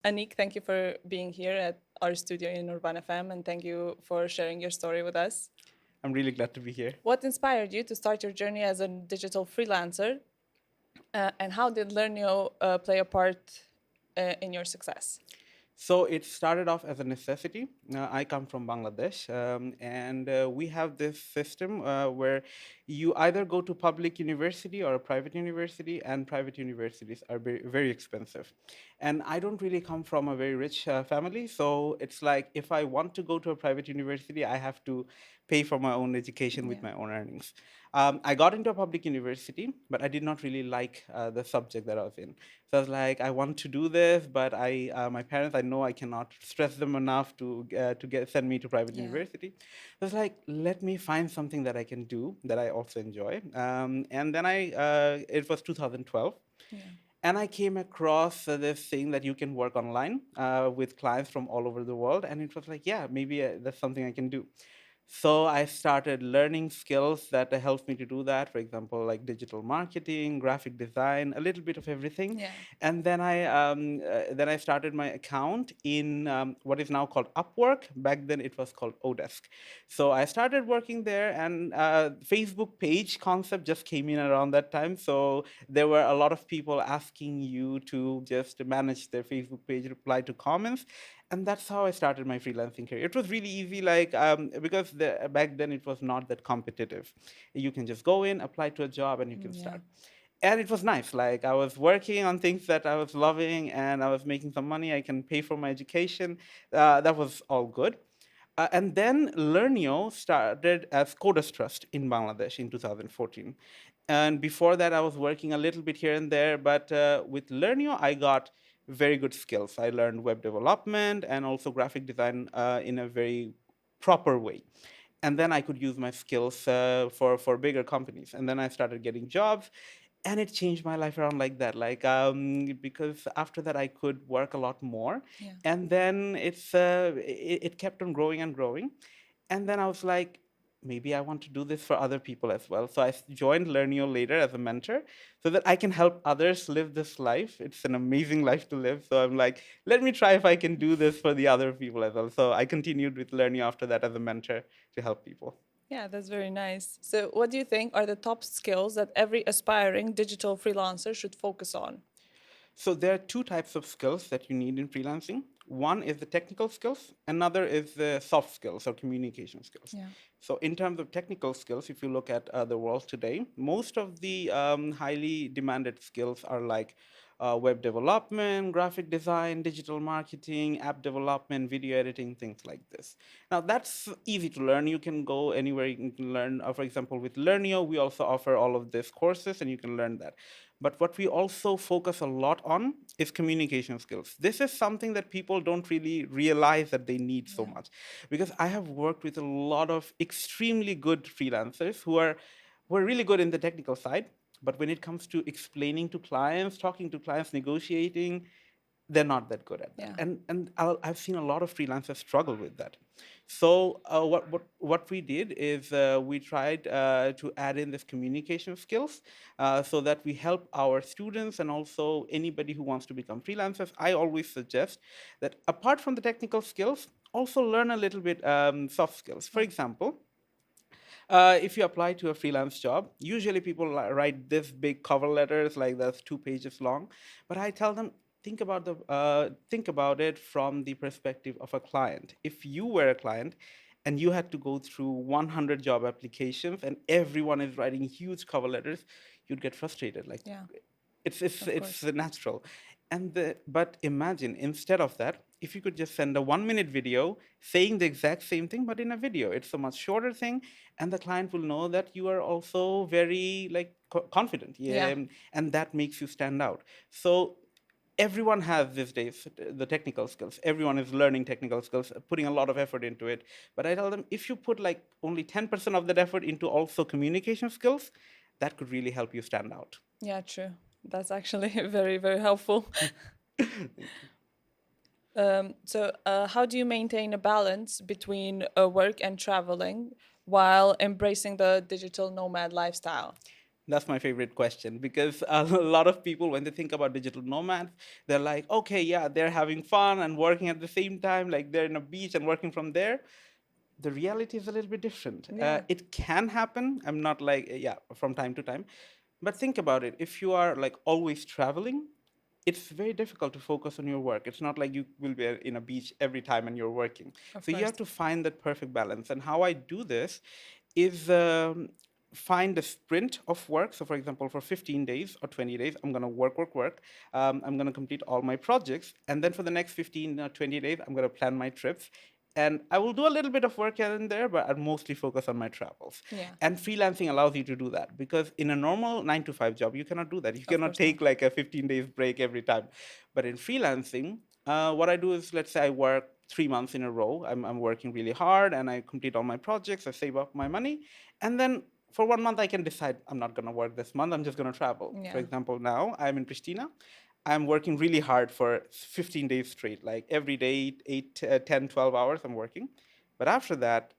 Anik, thank you for being here at our studio in Urban FM, and thank you for sharing your story with us. I'm really glad to be here. What inspired you to start your journey as a digital freelancer, and how did Learnio play a part in your success? So it started off as a necessity. I come from Bangladesh, and we have this system where you either go to public university or a private university, and private universities are very expensive. And I don't really come from a very rich family, so it's like if I want to go to a private university, I have to pay for my own education with Yeah. my own earnings. I got into a public university, but I did not really like the subject that I was in. So I was like, I want to do this, but my parents, I know I cannot stress them enough to send me to private Yeah. university. So I was like, let me find something that I can do that I also enjoy. And then it was 2012. Yeah. And I came across this thing that you can work online with clients from all over the world. And it was like, yeah, maybe that's something I can do. So I started learning skills that helped me to do that. For example, like digital marketing, graphic design, a little bit of everything. Yeah. And then I started my account in what is now called Upwork. Back then it was called Odesk. So I started working there, and Facebook page concept just came in around that time. So there were a lot of people asking you to just manage their Facebook page, reply to comments, and that's how I started my freelancing career. It was really easy, like because back then it was not that competitive. You can just go in, apply to a job, and you can Yeah. start. And it was nice. Like I was working on things that I was loving, and I was making some money. I can pay for my education. That was all good. And then Learnio started as Coders Trust in Bangladesh in 2014. And before that, I was working a little bit here and there. But with Learnio, I got very good skills. I learned web development and also graphic design in a very proper way. And then I could use my skills for bigger companies. And then I started getting jobs, and it changed my life around like that. Like because after that I could work a lot more, Yeah. and then it kept on growing and growing, and then I was like, maybe I want to do this for other people as well. So I joined Learnio later as a mentor so that I can help others live this life. It's an amazing life to live. So I'm like, let me try if I can do this for the other people as well. So I continued with Learnio after that as a mentor to help people. Yeah, that's very nice. So, what do you think are the top skills that every aspiring digital freelancer should focus on? So there are two types of skills that you need in freelancing. One is the technical skills, another is the soft skills or communication skills. Yeah. So in terms of technical skills, if you look at the world today, most of the highly demanded skills are like web development, graphic design, digital marketing, app development, video editing, things like this. Now that's easy to learn. You can go anywhere you can learn. For example, with Learnio, we also offer all of these courses, and you can learn that. But what we also focus a lot on is communication skills. This is something that people don't really realize that they need so much. Because I have worked with a lot of extremely good freelancers who are really good in the technical side, but when it comes to explaining to clients, talking to clients, negotiating, they're not that good at that. Yeah. And I've seen a lot of freelancers struggle with that. So what we did is we tried to add in this communication skills so that we help our students and also anybody who wants to become freelancers. I always suggest that apart from the technical skills, also learn a little bit soft skills. For example, if you apply to a freelance job, usually people write this big cover letters like that's 2 pages long. But I tell them, think about it from the perspective of a client. If you were a client and you had to go through 100 job applications and everyone is writing huge cover letters, you'd get frustrated. Like Yeah. it's natural. But imagine instead of that, if you could just send a 1 minute video saying the exact same thing but in a video, it's a much shorter thing, and the client will know that you are also very like confident. Yeah. And that makes you stand out. So everyone has these days the technical skills. Everyone is learning technical skills, putting a lot of effort into it. But I tell them, if you put like only 10% of that effort into also communication skills, that could really help you stand out. Yeah, true. That's actually very, very helpful. So, how do you maintain a balance between work and traveling while embracing the digital nomad lifestyle? That's my favorite question because a lot of people, when they think about digital nomads, they're like, okay, yeah, they're having fun and working at the same time, like they're in a beach and working from there. The reality is a little bit different. Yeah. It can happen. I'm not like, yeah, from time to time. But think about it. If you are like always traveling, it's very difficult to focus on your work. It's not like you will be in a beach every time and you're working. Of So you course. have to find that perfect balance. And how I do this is find a sprint of work. So, for example, for 15 days or 20 days, I'm going to work. I'm going to complete all my projects. And then for the next 15 or 20 days, I'm going to plan my trips. And I will do a little bit of work here and there, but I'll mostly focus on my travels. Yeah. And freelancing allows you to do that because in a normal 9 to 5 job, you cannot do that. You cannot course take like a 15 days break every time. But in freelancing, what I do is, let's say I work 3 months in a row. I'm working really hard and I complete all my projects. I save up my money. And then for 1 month, I can decide I'm not going to work this month. I'm just going to travel. Yeah. For example, now I'm in Pristina. I'm working really hard for 15 days straight, like every day, 8, 10, 12 hours I'm working. But after that,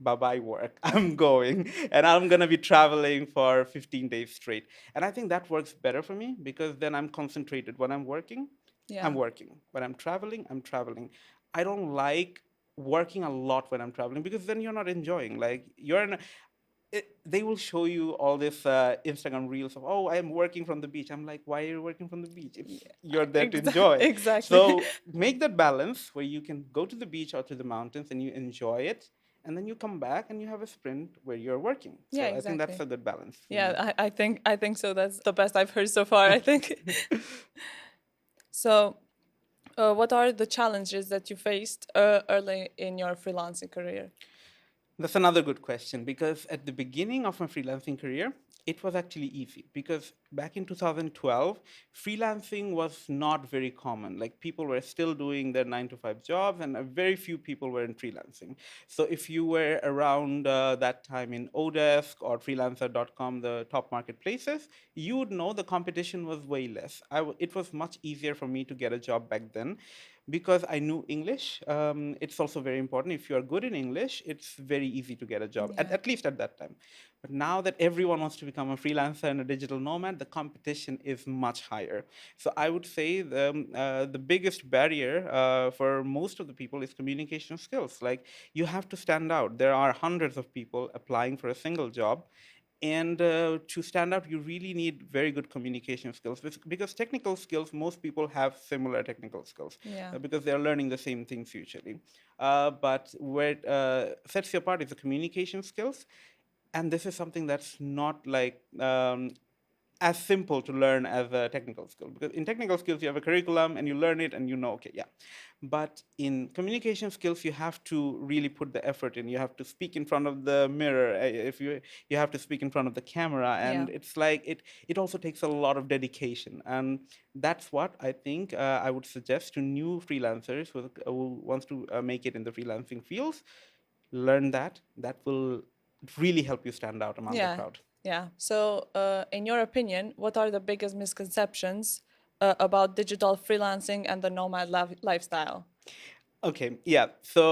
bye-bye work. I'm going and I'm going to be traveling for 15 days straight. And I think that works better for me because then I'm concentrated. When I'm working, Yeah. I'm working. When I'm traveling, I'm traveling. I don't like working a lot when I'm traveling because then you're not enjoying. Like you're in they will show you all this Instagram reels of, oh, I am working from the beach. I'm like, why are you working from the beach if you're there to enjoy? Exactly. So make that balance where you can go to the beach or to the mountains and you enjoy it. And then you come back and you have a sprint where you're working. So Yeah, I think that's exactly. a good balance. for me. Yeah, I think so. That's the best I've heard so far, I think. So, what are the challenges that you faced early in your freelancing career? That's another good question because at the beginning of my freelancing career, it was actually easy because back in 2012, freelancing was not very common. Like people were still doing their 9 to 5 jobs, and very few people were in freelancing. So if you were around that time in Odesk or freelancer.com, the top marketplaces, you would know the competition was way less. It was much easier for me to get a job back then because I knew English. It's also very important. If you are good in English, it's very easy to get a job, Yeah. at least at that time. But now that everyone wants to become a freelancer and a digital nomad, the competition is much higher. So I would say the biggest barrier for most of the people is communication skills. Like you have to stand out. There are hundreds of people applying for a single job. And to stand out, you really need very good communication skills because technical skills, most people have similar technical skills Yeah. because they're learning the same things usually. But where it sets you apart is the communication skills. And this is something that's not like as simple to learn as a technical skill because in technical skills you have a curriculum and you learn it and you know, okay, yeah. But in communication skills you have to really put the effort in. You have to speak in front of the mirror. If you have to speak in front of the camera, and Yeah. it's like it also takes a lot of dedication. And that's what I think I would suggest to new freelancers who wants to make it in the freelancing fields. Learn that will really help you stand out among the Yeah. crowd. Yeah. So, in your opinion, what are the biggest misconceptions about digital freelancing and the nomad lifestyle? Okay, yeah. So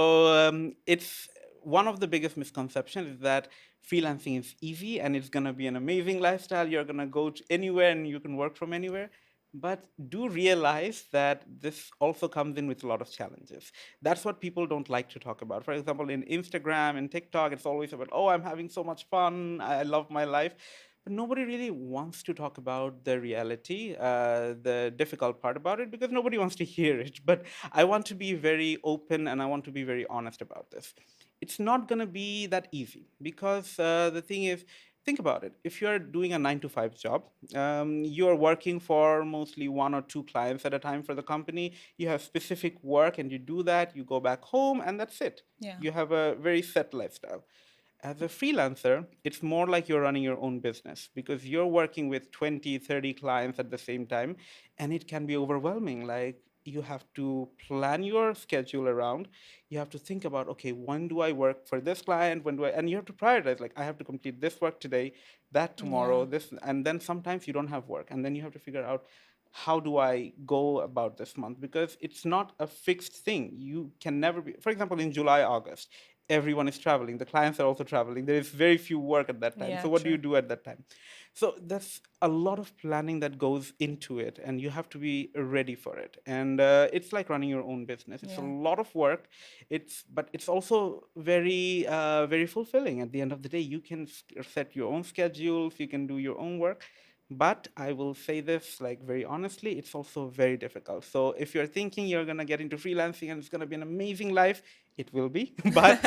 it's one of the biggest misconceptions is that freelancing is easy and it's gonna be an amazing lifestyle. You're gonna go to anywhere and you can work from anywhere. But do realize that this also comes in with a lot of challenges. That's what people don't like to talk about. For example, in Instagram and TikTok, it's always about, oh, I'm having so much fun. I love my life. But nobody really wants to talk about the reality, the difficult part about it, because nobody wants to hear it. But I want to be very open and I want to be very honest about this. It's not going to be that easy because the thing is, think about it. If you're doing a 9 to 5 job, you're working for mostly 1 or 2 clients at a time for the company. You have specific work and you do that, you go back home, and that's it. Yeah. You have a very set lifestyle. As a freelancer, it's more like you're running your own business because you're working with 20, 30 clients at the same time, and it can be overwhelming. Like, you have to plan your schedule around. You have to think about, okay, when do I work for this client? When do I, and you have to prioritize, like, I have to complete this work today, that tomorrow, Yeah. this, and then sometimes you don't have work. And then you have to figure out, how do I go about this month? Because it's not a fixed thing. You can never be, for example, in July, August, everyone is traveling. The clients are also traveling. There is very few work at that time. Yeah, So what do true. you do at that time? So there's a lot of planning that goes into it, and you have to be ready for it. And it's like running your own business. It's a Yeah. lot of work. But it's also very fulfilling. At the end of the day, you can set your own schedules. You can do your own work. But I will say this like very honestly, it's also very difficult. So if you're thinking you're gonna get into freelancing and it's gonna be an amazing life, it will be. But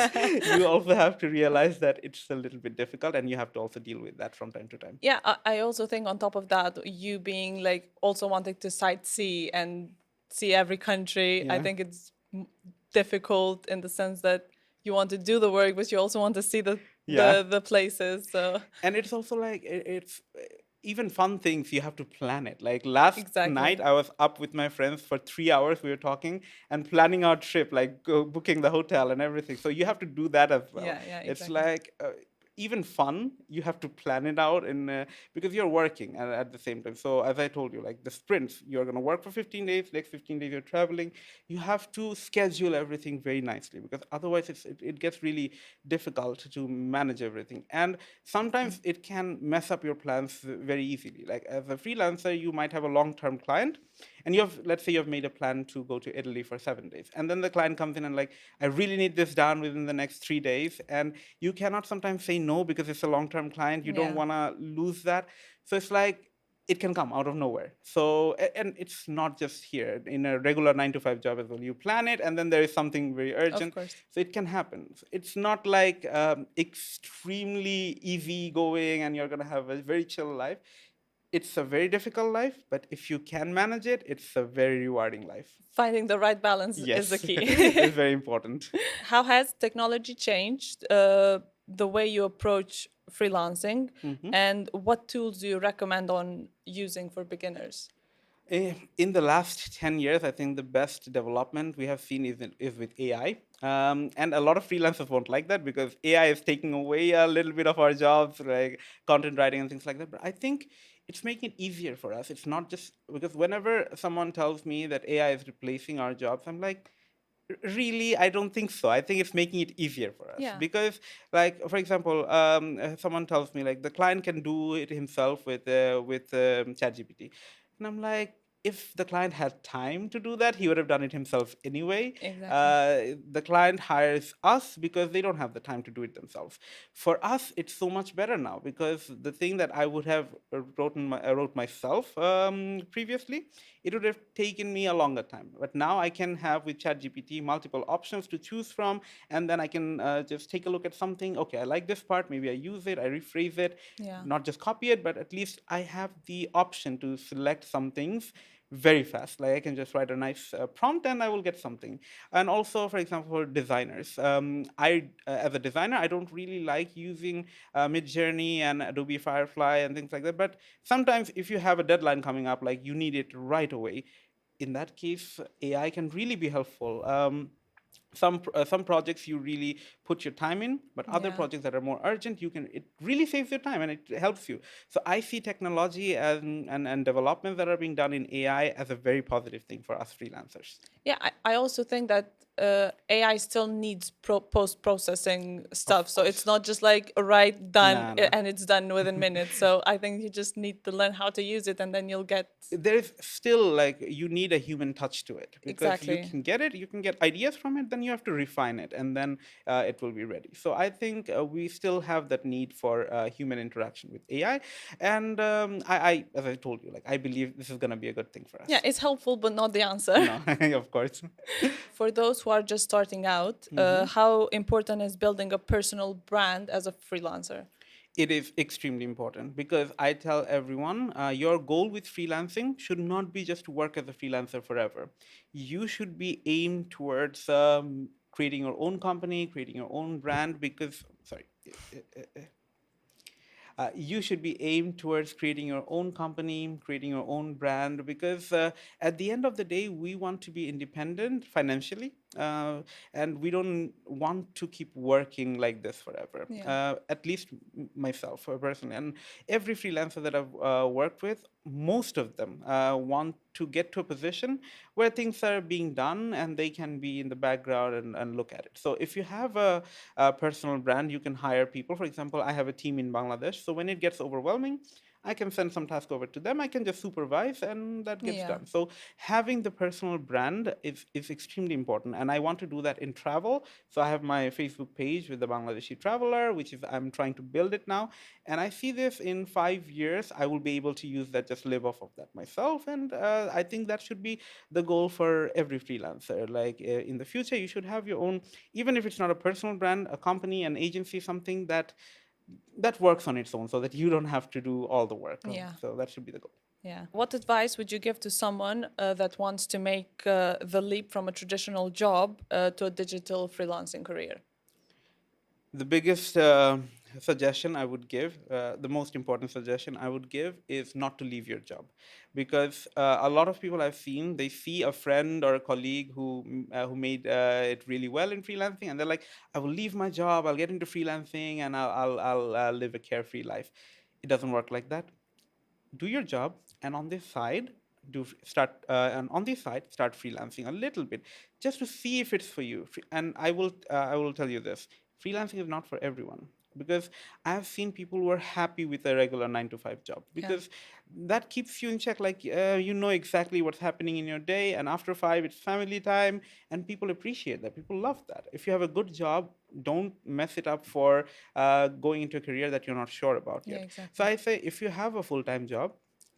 you also have to realize that it's a little bit difficult, and you have to also deal with that from time to time. Yeah, I also think on top of that, you being like also wanting to sightsee and see every country, I Yeah. think it's difficult in the sense that you want to do the work, but you also want to see Yeah. the places. So And it's also like it's even fun things you have to plan it. Like last exactly. night I was up with my friends for 3 hours. We were talking and planning our trip, like booking the hotel and everything. So you have to do that as well. Yeah, yeah, It's exactly. like even fun, you have to plan it out because you're working at the same time. So as I told you, like the sprints, you're going to work for 15 days, next 15 days you're traveling. You have to schedule everything very nicely, because otherwise it gets really difficult to manage everything. And sometimes it can mess up your plans very easily. Like as a freelancer, you might have a long-term client, and let's say you've made a plan to go to Italy for 7 days, and then the client comes in and like, I really need this done within the next 3 days, and you cannot sometimes say no because it's a long-term client. You don't Yeah. want to lose that. So it's like it can come out of nowhere. So and it's not just here in a regular 9 to 5 job as well. You plan it, and then there is something very urgent. course. So it can happen. So it's not like extremely easy going and you're gonna have a very chill life. It's a very difficult life, but if you can manage it, it's a very rewarding life. Finding the right balance is Yes, the key. it's very important. How has technology changed the way you approach freelancing, and what tools do you recommend on using for beginners? In the last 10 years, I think the best development we have seen is with AI. And a lot of freelancers won't like that because AI is taking away a little bit of our jobs, like content writing and things like that. But I think it's making it easier for us. It's not just because whenever someone tells me that AI is replacing our jobs, I'm like, really, I don't think so. I think it's making it easier for us. Yeah. Because like for example, someone tells me like the client can do it himself with ChatGPT, and I'm like, if the client had time to do that, he would have done it himself anyway. Exactly. The client hires us because they don't have the time to do it themselves. For us, it's so much better now, because the thing that I would have wrote myself previously, it would have taken me a longer time. But now I can have with ChatGPT multiple options to choose from, and then I can just take a look at something. Okay, I like this part. Maybe I use it. I rephrase it. Yeah. Not just copy it, but at least I have the option to select some things very fast. Like I can just write a nice prompt and I will get something. And also, for example, for designers, as a designer, I don't really like using Midjourney and Adobe Firefly and things like that. But sometimes if you have a deadline coming up, like you need it right away, in that case, AI can really be helpful. Some projects you really put your time in, but other Yeah. projects that are more urgent, it really saves your time and it helps you. So I see technology and developments that are being done in AI as a very positive thing for us freelancers. Yeah, I also think that AI still needs post-processing stuff. So it's not just like write, done, Nah, nah. and it's done within minutes. So I think you just need to learn how to use it, and then you'll get... There is still like you need a human touch to it, because you Exactly. can get it, you can get ideas from it, then you have to refine it, and then it will be ready. So I think we still have that need for human interaction with AI, and I as I told you, like I believe this is going to be a good thing for us. Yeah, it's helpful, but not the answer. No, of course. For those who are just starting out, how important is building a personal brand as a freelancer? It is extremely important, because I tell everyone your goal with freelancing should not be just to work as a freelancer forever. You should be aimed towards creating your own company, creating your own brand, because, sorry. You should be aimed towards creating your own company, creating your own brand, because at the end of the day, we want to be independent financially, and we don't want to keep working like this forever. Yeah. At least myself personally, and every freelancer that I've worked with, most of them want to get to a position where things are being done and they can be in the background and look at it. So if you have a personal brand, you can hire people. For example, I have a team in Bangladesh. So when it gets overwhelming, I can send some task over to them. I can just supervise, and that gets Yeah. done. So having the personal brand is extremely important, and I want to do that in travel. So I have my Facebook page with the Bangladeshi traveler, which is I'm trying to build it now, and I see this in 5 years. I will be able to use that, just live off of that myself, and I think that should be the goal for every freelancer. Like in the future, you should have your own, even if it's not a personal brand, a company, an agency, something that works on its own, so that you don't have to do all the work. Yeah. So that should be the goal. Yeah. What advice would you give to someone that wants to make the leap from a traditional job to a digital freelancing career? The biggest suggestion I would give, the most important suggestion I would give, is not to leave your job, because a lot of people I've seen, they see a friend or a colleague who made it really well in freelancing, and they're like, I will leave my job, I'll get into freelancing, and I'll live a carefree life. It doesn't work like that. Do your job, and on this side, start freelancing a little bit, just to see if it's for you. And I will tell you this: freelancing is not for everyone, because I have seen people who are happy with a regular 9 to 5 job, because that keeps you in check. Like you know exactly what's happening in your day, and after 5, it's family time, and people appreciate that. People love that. If you have a good job, don't mess it up for going into a career that you're not sure about yet. Yeah, exactly. So I say, if you have a full-time job,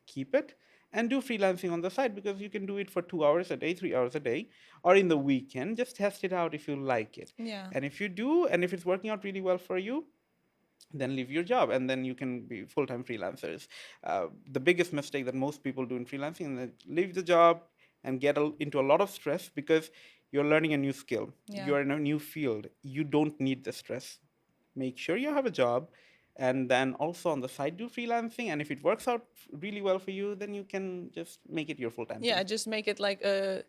keep it, and do freelancing on the side, because you can do it for 2 hours a day, 3 hours a day, or in the weekend. Just test it out if you like it. Yeah. And if you do, and if it's working out really well for you, then leave your job, and then you can be full-time freelancers. The biggest mistake that most people do in freelancing is leave the job and get into a lot of stress, because you're learning a new skill. Yeah. You're in a new field. You don't need the stress. Make sure you have a job, and then also on the side do freelancing, and if it works out really well for you, then you can just make it your full-time Yeah, thing. just make it like a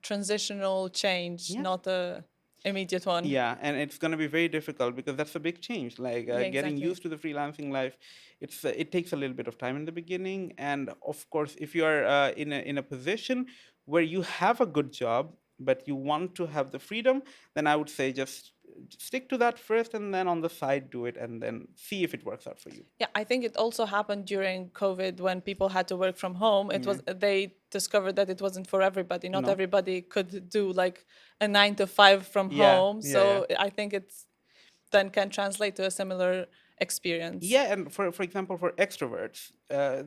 transitional change, Yeah. not a immediate one. Yeah, and it's going to be very difficult, because that's a big change. Like Yeah, getting exactly. used to the freelancing life, it takes a little bit of time in the beginning. And of course, if you are in a position where you have a good job, but you want to have the freedom, then I would say just stick to that first, and then on the side do it, and then see if it works out for you. Yeah, I think it also happened during COVID when people had to work from home. It was they discovered that it wasn't for everybody. Not No. everybody could do like a 9 to 5 from Yeah, home. yeah, So I think it's then can translate to a similar experience. Yeah, and for example, for extroverts,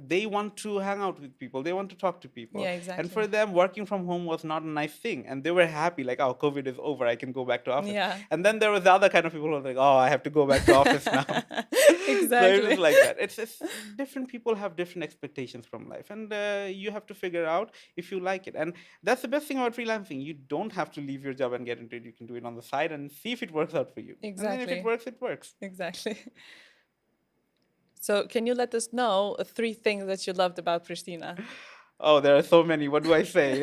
they want to hang out with people, they want to talk to people. Yeah, exactly. And for them, working from home was not a nice thing, and they were happy, like, oh, COVID is over, I can go back to office. Yeah. And then there was the other kind of people who were like, oh, I have to go back to office now. Exactly. So it was like that. It's different people have different expectations from life, and you have to figure out if you like it. And that's the best thing about freelancing. You don't have to leave your job and get into it. You can do it on the side and see if it works out for you. And then if Exactly. it works, it works. Exactly. So can you let us know 3 things that you loved about Pristina? Oh, there are so many. What do I say?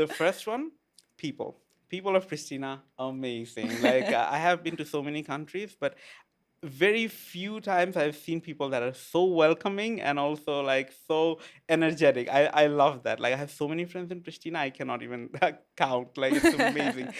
The first one, people. People of Pristina, amazing. Like, I have been to so many countries, but very few times I've seen people that are so welcoming and also like so energetic. I love that. Like, I have so many friends in Pristina, I cannot even count. Like, it's amazing.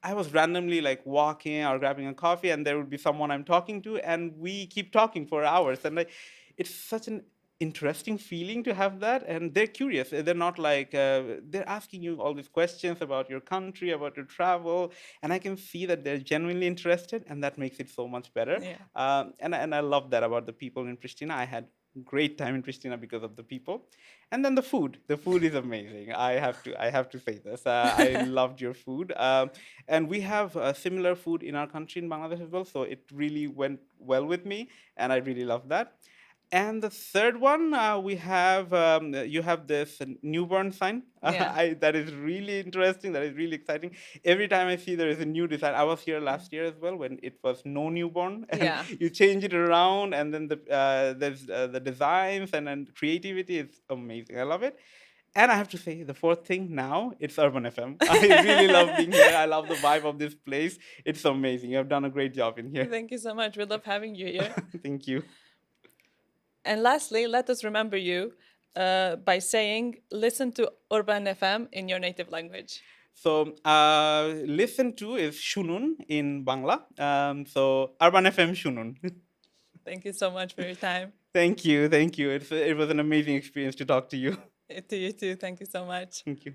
I was randomly like walking or grabbing a coffee, and there would be someone I'm talking to, and we keep talking for hours. And like, it's such an interesting feeling to have that, and they're curious. They're not like they're asking you all these questions about your country, about your travel, and I can see that they're genuinely interested, and that makes it so much better. Yeah. And I love that about the people in Pristina. I had great time in Pristina because of the people. And then the food is amazing. I have to say this. I loved your food, and we have similar food in our country in Bangladesh as well, so it really went well with me, and I really love that. And the third one, you have this newborn sign. Yeah. That is really interesting. That is really exciting. Every time I see there is a new design. I was here last year as well when it was no newborn. And Yeah. you change it around, and then there's the designs and then creativity is amazing. I love it. And I have to say, the fourth thing now, it's Urban FM. I really love being here. I love the vibe of this place. It's amazing. You have done a great job in here. Thank you so much. We love having you here. Thank you. And lastly, let us remember you by saying, listen to Urban FM in your native language. So listen to is shunun in Bangla. So Urban FM shunun. Thank you so much for your time. Thank you. It was an amazing experience to talk to you. To you too. Thank you so much. Thank you.